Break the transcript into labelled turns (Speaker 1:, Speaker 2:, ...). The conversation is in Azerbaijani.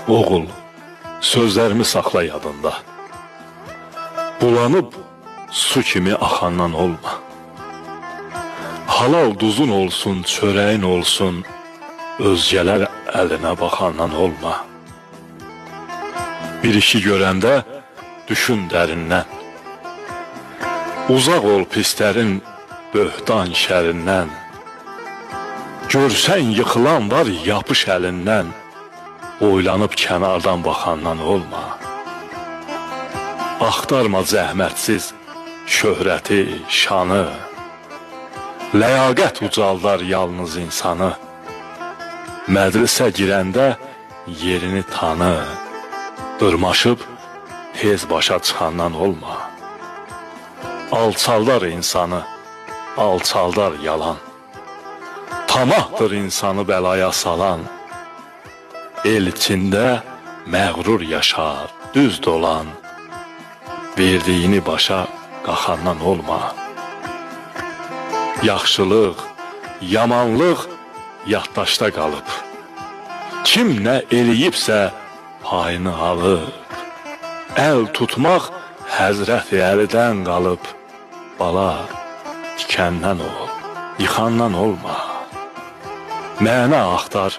Speaker 1: Oğul, sözlərimi saxla yadında. Bulanıb su kimi axandan olma. Halal duzun olsun, çörəyin olsun, özgələr əlinə baxandan olma. Bir işi görəndə düşün dərindən. Uzaq ol pislərin böhtan şərindən. Görsən yıxılan var, yapış əlindən. Oylanıb kənardan baxandan olma. Axtarma zəhmətsiz şöhrəti, şanı. Ləyaqət ucaldar yalnız insanı. Məclisə girəndə yerini tanı. Dırmaşıb tez başa çıxandan olma. Alçaldar insanı, alçaldar yalan. Tamahdır insanı bəlaya salan. El içində məğrur yaşar, düz dolan. Verdiyini başa qaxandan olma. Yaxşılıq, yamanlıq yaddaşda qalıb. Kim nə eləyibsə payını alıb. Əl tutmaq həzrət əlidən qalıb. Bala, tikəndən ol, yıxandan olma. Məna axtar,